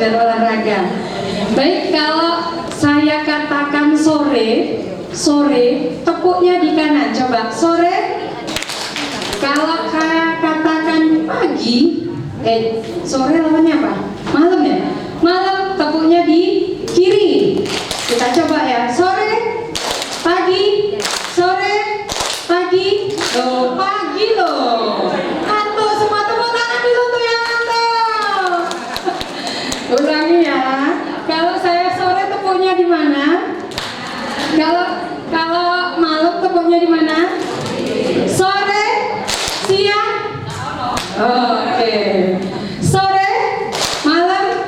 biar olahraga. Baik, kalau saya katakan sore, tepuknya di kanan. Coba sore. Kalau saya katakan pagi, sore lawannya apa? Malam ya? Malam, tepuknya di kiri. Kita coba ya. Sore, pagi, sore, pagi. Oh, pagi loh. Antuk semua, tepuk tangan dulu tuh yang antuk. Ulangi ya. Kalau saya sore, tepuknya di mana? Kalau malam, tepuknya di mana? Sore, siang. Oke. Sore, malam,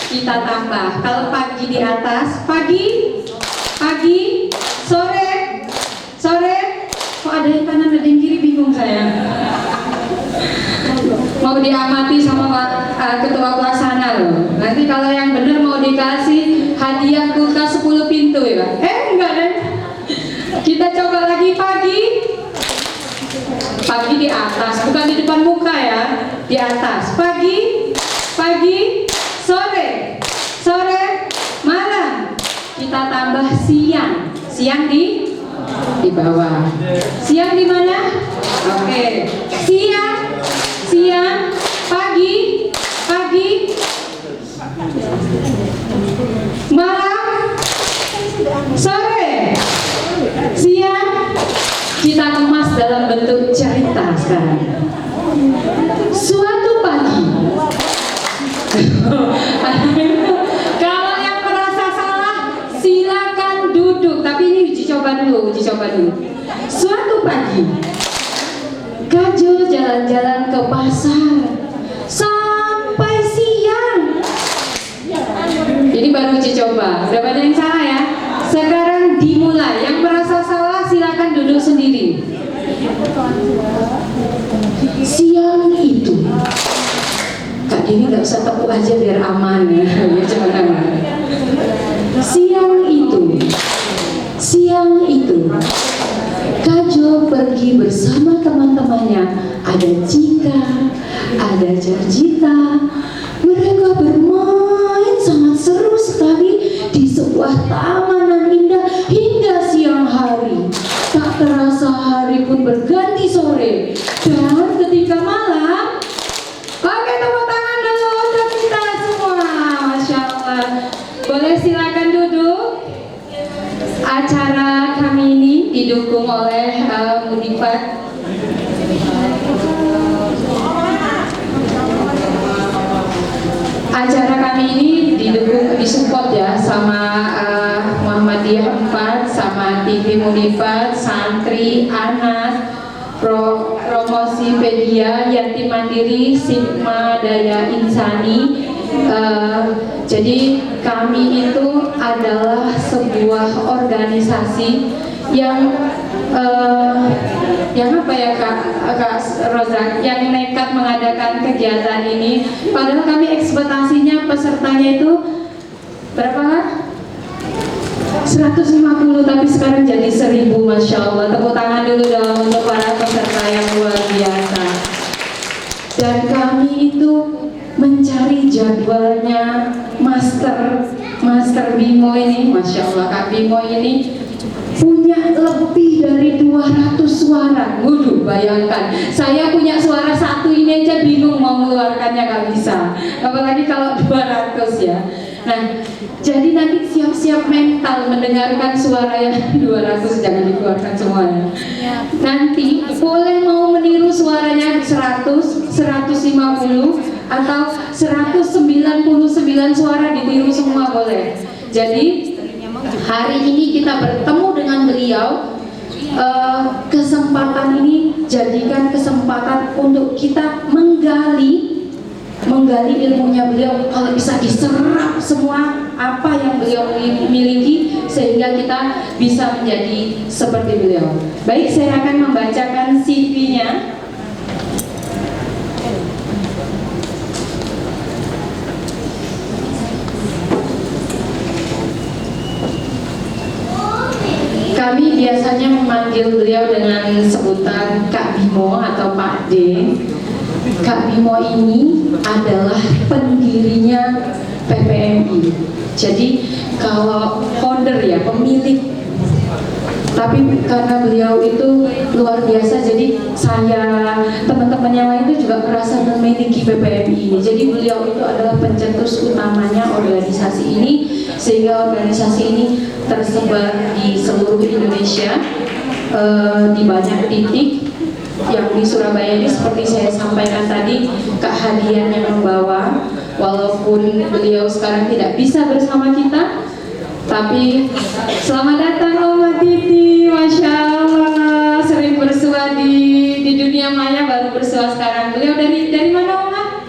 kita tambah. Kalau pagi di atas, pagi, sore. Kok ada yang kanan, ada yang kiri, bingung saya. Mau diamati sama ketua pelaksana loh. Nanti kalau yang benar mau dikasih hadiah kulkas 10 pintu ya Pak? Enggak deh. Kita coba lagi pagi di atas, bukan di depan muka ya, di atas. Pagi, sore, malam. Kita tambah siang di bawah. Siang di mana? Oke. Siang, pagi, malam, sore, siang. Kita kemas dalam bentuk cerita sekarang. Suatu pagi. Kalau yang merasa salah, silakan duduk. Tapi ini uji coba dulu. Suatu pagi, Kajo jalan-jalan ke pasar sampai siang. Ini baru uji coba. Udah banyak yang salah ya. Sekarang dimulai. Yang merasa salah silakan duduk sendiri. Siang itu, Kak Dini nggak usah tepuk aja biar aman ya. Jangan. Siang itu, Kajo pergi bersama teman-temannya. Ada Cika, ada Jarjita. Mereka bermain sangat seru sekali di sebuah taman yang indah hingga siang hari. Tak terasa hari pun berganti sore. Dan ketika malam, pakai tepuk tangan dulu untuk kita semua. Masya Allah. Boleh silakan duduk. Acara kami ini didukung oleh Mudifat. Acara kami ini disupport ya sama Muhammadiyah 4, sama TV Mudifat, Santri, Anas, Promosi Pedia, Yatim Mandiri, Sigma Daya Insani. Jadi kami itu adalah sebuah organisasi yang apa ya Kak Rozak, yang nekat mengadakan kegiatan ini. Padahal kami ekspektasinya pesertanya itu berapa? 150, tapi sekarang jadi 1000. Masya Allah. Tepuk tangan dulu dong untuk para peserta yang luar biasa. Dan kami itu mencari jadwalnya Master Bimo ini. Masya Allah, Kak Bimo ini punya lebih dari 200 suara. Waduh, bayangkan, saya punya suara satu ini aja bingung mau mengeluarkannya, gak bisa, apalagi kalau 200 ya. Nah, jadi nanti siap-siap mental mendengarkan suara yang 200, jangan dikeluarkan semuanya. Nanti boleh mau meniru suaranya 100, 150 atau 199 suara ditiru semua boleh. Jadi hari ini kita bertemu dengan beliau. Kesempatan ini jadikan kesempatan untuk kita menggali ilmunya beliau. Kalau bisa diserap semua apa yang beliau miliki sehingga kita bisa menjadi seperti beliau. Baik, saya akan membacakan CV-nya. Kami biasanya memanggil beliau dengan sebutan Kak Bimo atau Pak D. Kak Bimo ini adalah pendirinya PPMI. Jadi kalau founder ya, pemilik, tapi karena beliau itu luar biasa, jadi saya, teman-teman yang lain itu juga merasa memiliki PPMI ini. Jadi beliau itu adalah pencetus utamanya organisasi ini, sehingga organisasi ini tersebar di seluruh Indonesia, di banyak titik. Yang di Surabaya ini seperti saya sampaikan tadi, Kak Hadian yang membawa, walaupun beliau sekarang tidak bisa bersama kita, tapi selamat datang Oma Titi, Masya Allah, sering bersua di dunia maya, baru bersua sekarang. Beliau dari mana Oma?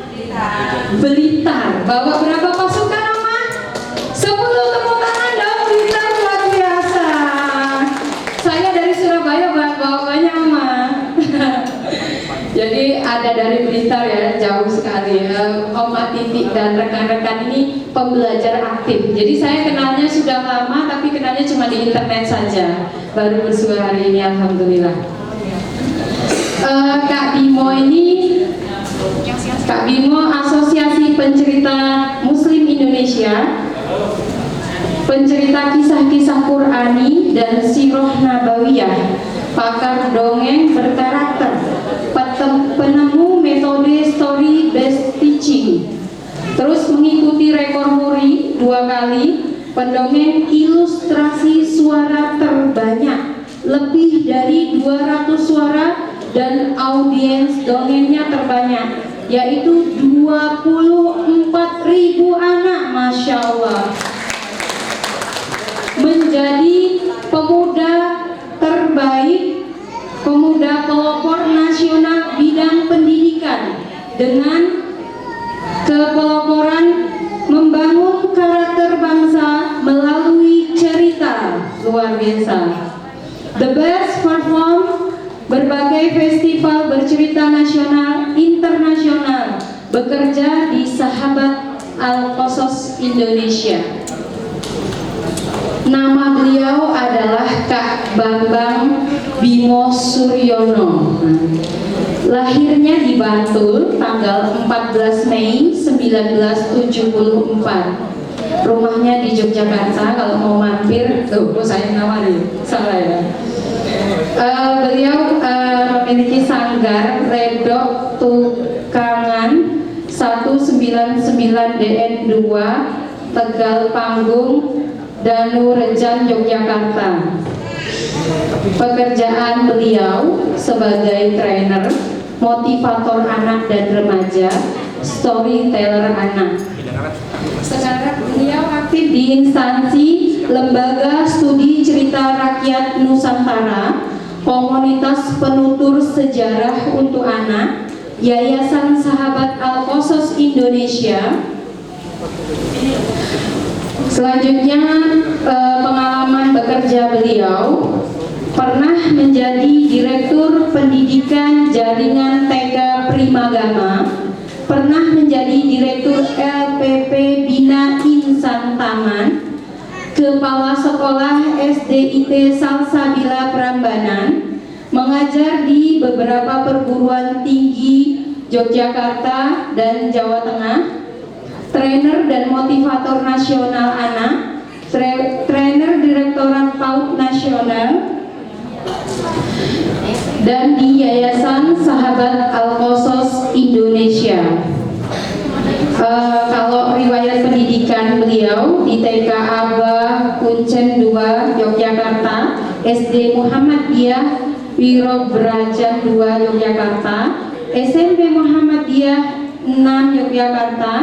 Blitar. Bawa berapa pasukan Oma? 10, tepuk tangan dong, Blitar luar biasa. Saya dari Surabaya bawa banyak Oma. Jadi ada dari Blitar ya, jauh sekali. Oma Titik dan rekan-rekan ini pembelajar aktif. Jadi saya kenalnya sudah lama, tapi kenalnya cuma di internet saja. Baru bersua hari ini, alhamdulillah. Kak Bimo ini, Kak Bimo Asosiasi Pencerita Muslim Indonesia, pencerita kisah-kisah Qurani dan Sirah Nabawiyah, pakar dongeng berkarakter, penemu metode story based teaching, terus mengikuti rekor muri 2 kali, pendongeng ilustrasi suara terbanyak, lebih dari 200 suara, dan audiens dongengnya terbanyak, yaitu 24.000 anak, Masya Allah. Menjadi pemuda terbaik, pemuda pelopor nasional bidang pendidikan dengan kepeloporan membangun karakter bangsa melalui cerita, luar biasa. The best perform berbagai festival bercerita nasional, internasional, bekerja di Sahabat Al-Qasas Indonesia. Nama beliau adalah Kak Bambang Bimo Suryono. Lahirnya di Bantul tanggal 14 Mei 1974. Rumahnya di Yogyakarta. Kalau mau mampir, saya nawarin, salah ya. Beliau memiliki sanggar Redok Tukangan 199 DN2 Tegal Panggung Danu Rejan, Yogyakarta. Pekerjaan beliau sebagai trainer, motivator anak dan remaja, storyteller anak. Sekarang beliau aktif di instansi Lembaga Studi Cerita Rakyat Nusantara, Komunitas Penutur Sejarah untuk Anak, Yayasan Sahabat Al-Qasas Indonesia. Selanjutnya pengalaman bekerja beliau, pernah menjadi Direktur Pendidikan Jaringan TK Primagama, pernah menjadi Direktur LPP Bina Insan Taman, Kepala Sekolah SDIT Salsabila Prambanan, mengajar di beberapa perguruan tinggi Yogyakarta dan Jawa Tengah, trainer dan motivator nasional anak, trainer Direktorat PAUD Nasional, dan di Yayasan Sahabat Al-Qasas Indonesia. Kalau riwayat pendidikan beliau di TK Aba Kuncen 2 Yogyakarta, SD Muhammadiyah Wirobrajan 2 Yogyakarta, SMP Muhammadiyah 6 Yogyakarta,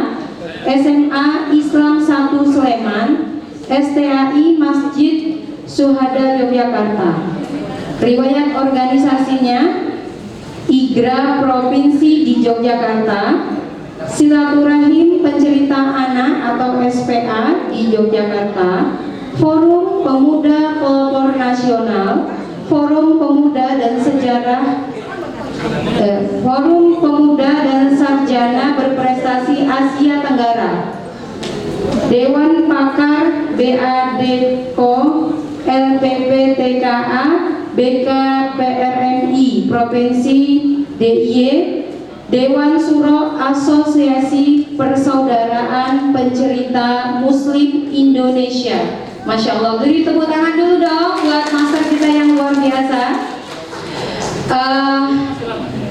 SMA Islam 1 Sleman, STAI Masjid Syuhada Yogyakarta. Riwayat organisasinya IGRA Provinsi di Yogyakarta, Silaturahim Pencerita Anak atau SPA di Yogyakarta, Forum Pemuda Pelopor Nasional, Forum Pemuda dan Sejarah, Forum Pemuda dan Sarjana Berprestasi Asia Tenggara, Dewan Pakar BADKO LPP TKA BKPRMI Provinsi DIY, Dewan Suro Asosiasi Persaudaraan Pencerita Muslim Indonesia. Masya Allah, beri tepuk tangan dulu dong buat master kita yang luar biasa.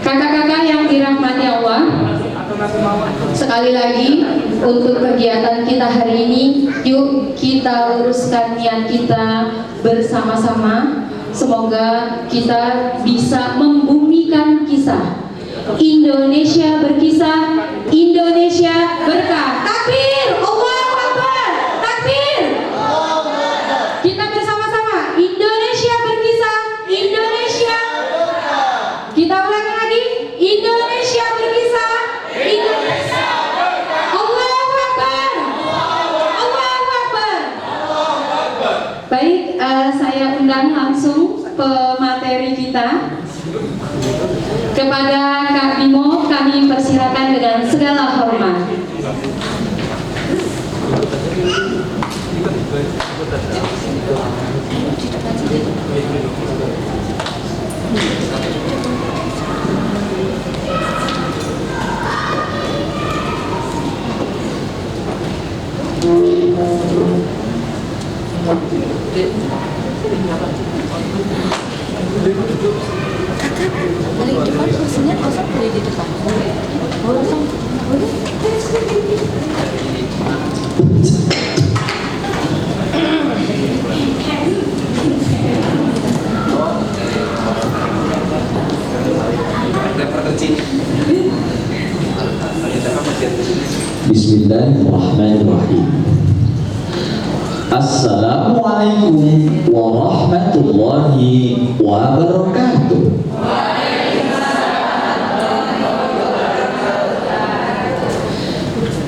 Kakak-kakak yang dirahmati Allah, sekali lagi untuk kegiatan kita hari ini, yuk kita luruskan niat kita bersama-sama. Semoga kita bisa membumikan kisah Indonesia berkisah, Indonesia berkah. Takbir, Allahu Akbar, takbir. Kita bersama-sama, Indonesia berkisah, Indonesia. Kita ulangi lagi, Indonesia berkisah, Indonesia berkah. Allahu Akbar, Allahu Akbar. Baik, saya undang langsung pemateri kita. Kepada Kak Bimo kami persilakan dengan segala hormat. Paling depan kursinya kosong, boleh di depan. Kosong. Bismillahirrahmanirrahim. Assalamualaikum warahmatullahi wabarakatuh.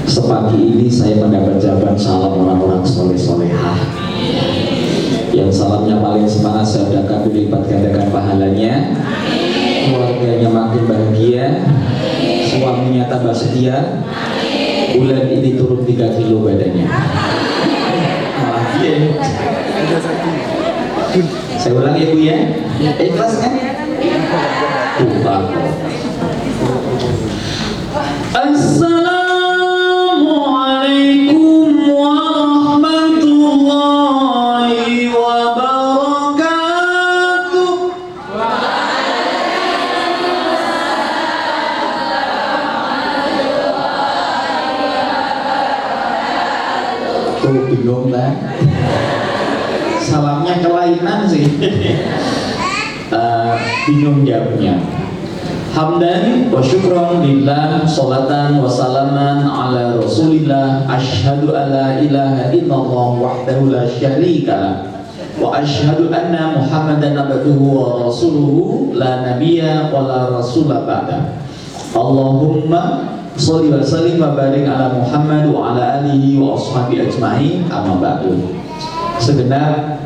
Sepagi ini saya mendapat jawaban salam orang-orang soleh-solehah. Yang salamnya paling semangat saya ucapkan dilipat gandakan pahalanya. Keluarganya makin bahagia, suaminya tambah setia. Bulan ini turun 3 kilo badannya. Saya ulang ya Bu ya. Ikhlas kan? Assalamualaikum warahmatullahi wabarakatuh. Tuh bingung kan? Salamnya kelainan sih. Bingung jawabnya. Hamdan wa syukran lillah, salatan wa salaman ala rasulillah, asyhadu alla ilaha illallah wahdahu la syarika wa asyhadu anna muhammadan abduhu wa rasuluhu la nabiyya wa la rasula ba'da. Allahumma sholli wa sallim wa barik ala Muhammad wa ala alihi wa ashabi ajma'in, amma ba'du. Segenap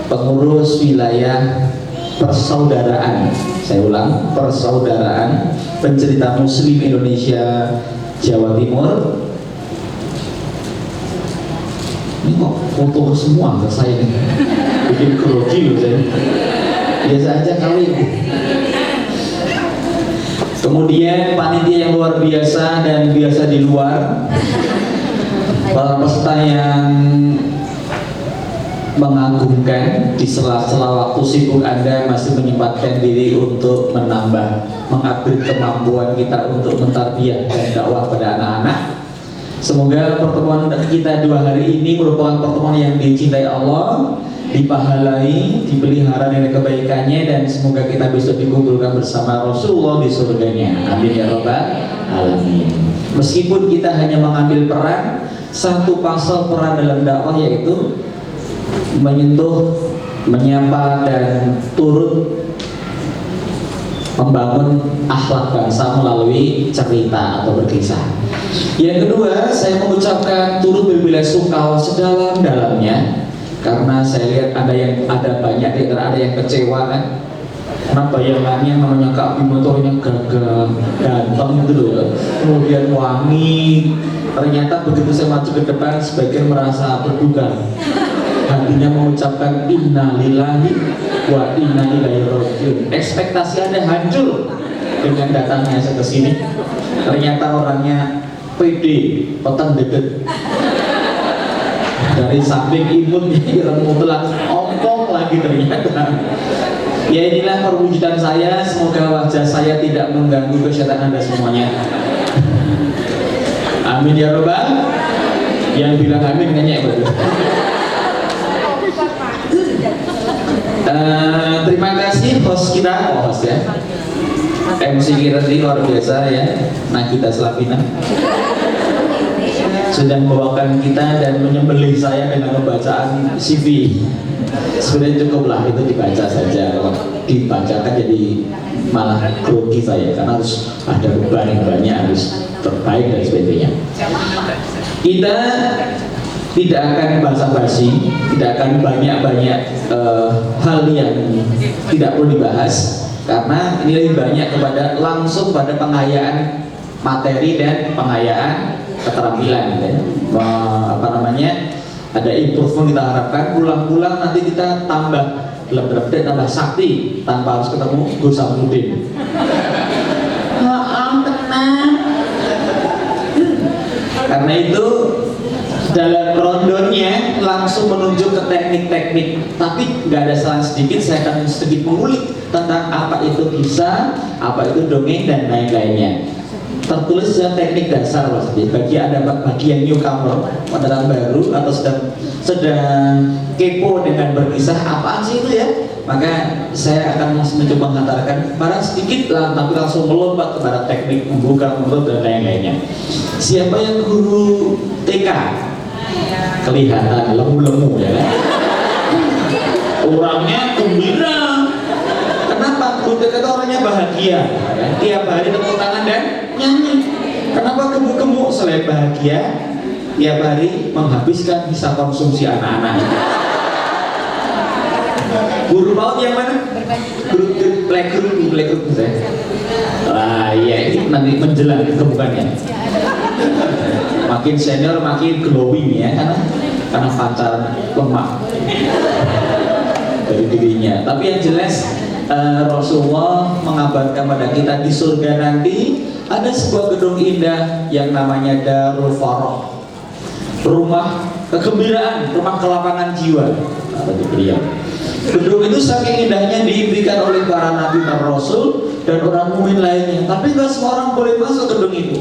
pengurus wilayah persaudaraan, saya ulang, persaudaraan pencerita Muslim Indonesia Jawa Timur. Ini kok foto semua ke saya nih, bikin grogi loh saya. Biasa aja kali. Kemudian panitia yang luar biasa dan biasa di luar, para peserta yang mengagumkan, di sela-sela waktu sibuk Anda masih menyempatkan diri untuk menambah, mengupgrade kemampuan kita untuk mentarbiyah dan dakwah pada anak-anak. Semoga pertemuan kita 2 hari ini merupakan pertemuan yang dicintai Allah, dipahalai, dipelihara dengan kebaikannya, dan semoga kita besok dikumpulkan bersama Rasulullah di surganya. Amin ya rabbal alamin. Meskipun kita hanya mengambil peran satu pasal peran dalam dakwah, yaitu menyentuh, menyapa, dan turut membangun akhlak bangsa melalui cerita atau berkisah. Yang kedua, saya mengucapkan turut berbela-sungkawa sedalam-dalamnya karena saya lihat ada banyak ada yang kecewa kan, karena bayangannya namanya Kak Bimo motornya gagah, ganteng gitu loh ya, kemudian wangi. Ternyata begitu saya maju ke depan, sebagian merasa berduka, hatinya mengucapkan inna lillahi wa inna ilaihi rajiun. Ekspektasi Anda hancur dengan datangnya saya ke sini. Ternyata orangnya pede, petang dedet. Dari samping imunnya ireng mutlak, ompong lagi ternyata. Ya inilah perwujudan saya. Semoga wajah saya tidak mengganggu kesehatan Anda semuanya. Amin ya robbal. Yang bilang amin nanya betul. Terima kasih host kita, host ya. MC kita tadi luar biasa ya, Nagita Slavina sudah membawakan kita dan menyembelih saya dengan pembacaan CV. Sebenarnya cukuplah itu dibaca saja, kalau dibacakan jadi malah grogi saya karena harus ada beban yang banyak, harus terbaik dan sebagainya. Kita tidak akan basa-basi, tidak akan banyak-banyak hal yang tidak perlu dibahas karena ini lebih banyak kepada langsung pada pengayaan materi dan pengayaan keterampilan ya. Ada improvement kita harapkan, pulang-pulang nanti kita tambah lebih tambah sakti tanpa harus ketemu Gus Samudin. Karena itu dalam rondonnya langsung menunjuk ke teknik-teknik, tapi nggak ada salah sedikit. Saya akan sedikit mengulik tentang apa itu kisah, apa itu dongeng dan lain-lainnya. Tertulis teknik dasar maksudnya bagi yang newcomer, pendatang baru atau sedang kepo dengan berkisah apaan sih itu ya, maka saya akan mencoba menghantarkan pada sedikit lah, tapi langsung melompat kepada teknik membuka mulut dan lain-lainnya. Siapa yang guru TK? Kelihatan lemu-lemu ya kan? Orangnya gembira. Kenapa? Guru TK itu orangnya bahagia ya? Tiap hari tepuk tangan dan nyanyi. Kenapa gemuk-gemuk? Selain bahagia, tiap hari menghabiskan bisa konsumsi anak-anak. Guru PAUD yang mana? Guru playgroup saya. Wah iya, ini nanti menjelang kebukannya. Makin senior makin glowing ya, karena pacaran lemah dari dirinya. Tapi yang jelas Rasulullah mengabarkan pada kita di surga nanti ada sebuah gedung indah yang namanya Darul Farah, rumah kegembiraan, rumah kelapangan jiwa. Gedung itu saking indahnya diimpikan oleh para nabi dan rasul dan orang mukmin lainnya, tapi nggak semua orang boleh masuk gedung itu.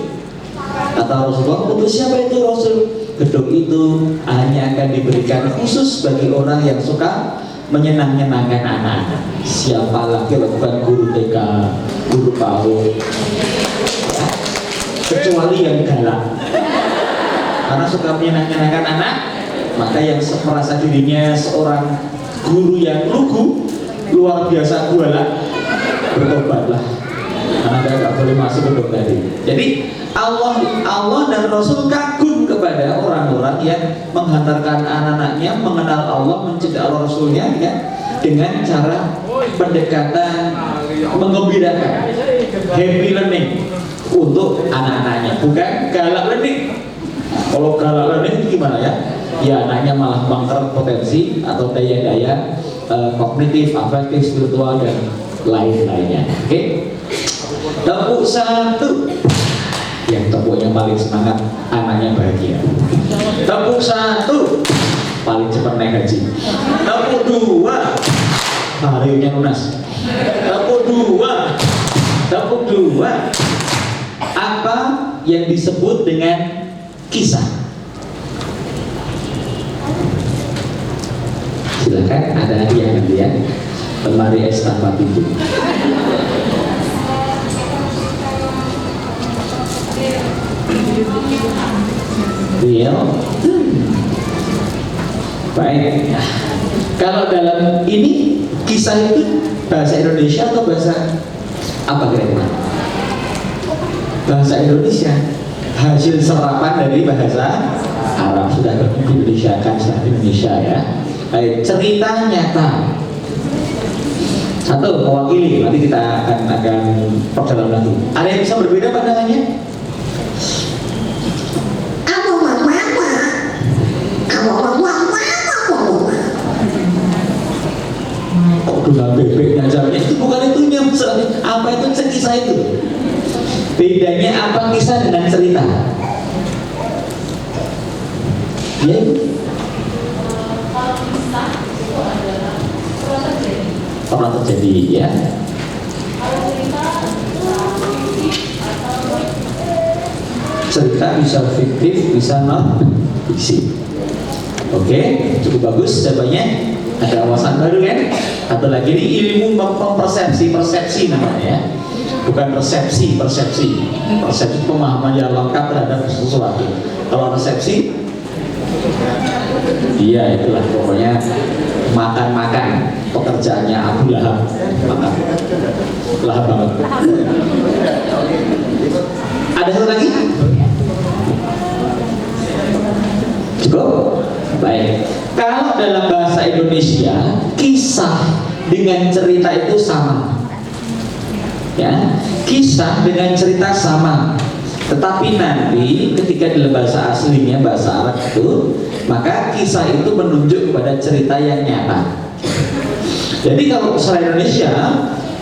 Kata Rasulullah, untuk siapa itu Rasul? Gedung itu hanya akan diberikan khusus bagi orang yang suka menyenang-nyenangkan anak-anak. Siapa lagi lakukan guru TK, guru PAUD ya? Kecuali yang galak, karena suka menyenang-nyenangkan anak, maka yang merasa dirinya seorang guru yang lugu, luar biasa galak, bertobatlah, karena Anda nggak boleh masuk gedung tadi. Jadi Allah dan Rasul kagum kepada orang-orang yang menghantarkan anak-anaknya mengenal Allah, mencintai Allah Rasulnya ya, dengan cara pendekatan menggembirakan, happy learning untuk anak-anaknya, bukan galak learning. Kalau galak learning itu gimana ya? Ya anaknya malah mengkerut potensi atau daya-daya kognitif, afektif, spiritual dan lain-lainnya. Oke? Tepuk satu. Yang tepuknya paling semangat, anaknya bahagia. Tepuk satu, paling cepat naik haji. Tepuk dua, harinya lunas. Tepuk dua, apa yang disebut dengan kisah? Silakan, ada hadiah nanti ya. Lemari es tanpa pintu. Real. Baik. Kalau dalam ini kisah itu bahasa Indonesia atau bahasa apa kira-kira? Bahasa Indonesia. Hasil serapan dari bahasa Arab, sudah Indonesiakan secara Indonesia ya. Baik, cerita nyata. Satu mewakili, nanti kita akan perjalanan lagi. Ada yang bisa berbeda pandangannya? Kok dengan bebeknya jawabnya itu bukan itunya, apa itu kisah bahasa itu. Bedanya apa kisah dengan cerita? Ya, pernah terjadi ya. Cerita bisa fiktif, bisa non fiksi. Oke, cukup bagus jawabannya. Ada wawasan baru kan? Atau lagi ini ilmu persepsi namanya ya. Bukan persepsi. Persepsi pemahaman yang lengkap terhadap sesuatu. Kalau resepsi, iya itulah pokoknya makan pekerjaannya Abu Lahab, makan lahap banget. Ada satu lagi? Cukup? Baik. Kalau dalam bahasa Indonesia, kisah dengan cerita itu sama. Ya, kisah dengan cerita sama. Tetapi nanti ketika dalam bahasa aslinya, bahasa Arab itu, maka kisah itu menunjuk kepada cerita yang nyata. Jadi kalau bahasa Indonesia,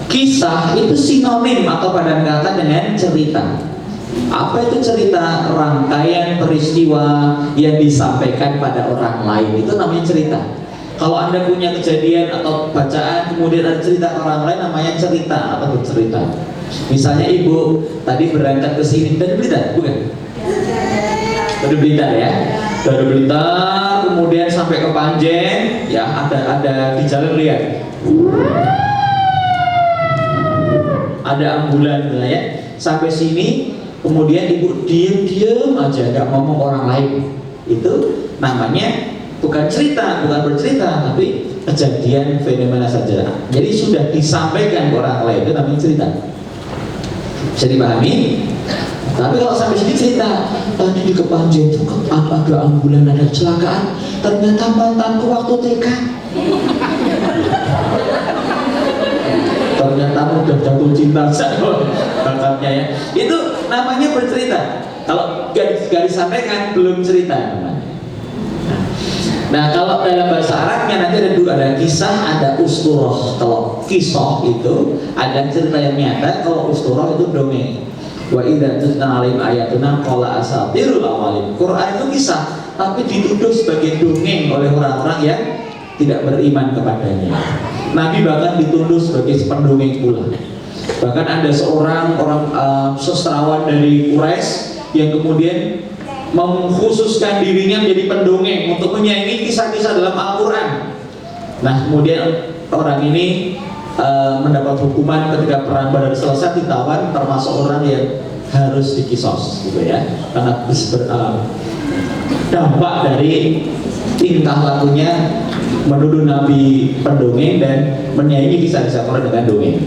kisah itu sinonim atau padan kata dengan cerita. Apa itu cerita? Rangkaian peristiwa yang disampaikan pada orang lain, itu namanya cerita. Kalau Anda punya kejadian atau bacaan kemudian ada cerita orang lain, namanya cerita atau bercerita. Misalnya ibu tadi berangkat ke sini dari Blitar, bukan? Dari Blitar ya. Dari Blitar kemudian sampai ke Panjen, ya ada di jalan lihat. Ada ambulan ya. Sampai sini kemudian ibu diem aja, nggak ngomong orang lain. Itu namanya bukan cerita, bukan bercerita, tapi kejadian fenomena saja. Jadi sudah disampaikan ke orang lain, itu namanya cerita. Bisa dipahami? Tapi kalau sampai sini cerita, tadi di Kepanjen itu ada ambulan, ada kecelakaan, ternyata mantanku waktu TK. Ternyata udah jatuh cinta sama bakatnya ya. Itu namanya bercerita. Kalau gak disampaikan belum cerita namanya. Nah kalau dalam bahasa Arabnya nanti ada dua, ada kisah, ada usturah. Kalau kisah itu ada cerita yang nyata, kalau usturah itu dongeng. Wa idza tutla alaihim ayatuna qala asatirul awwalin. Quran itu kisah, tapi dituduh sebagai dongeng oleh orang-orang yang tidak beriman kepadanya. Nabi bahkan dituduh sebagai pendongeng pula. Bahkan ada seorang sastrawan dari Quraisy yang kemudian mengkhususkan dirinya menjadi pendongeng untuk menyaingi kisah-kisah dalam Al-Quran. Nah kemudian orang ini mendapat hukuman ketika perang Badar selesai, ditawan, termasuk orang yang harus dikisos gitu ya, karena dampak dari tingkah lakunya menuduh Nabi pendongeng dan menyaingi kisah-kisah Quran dengan dongeng.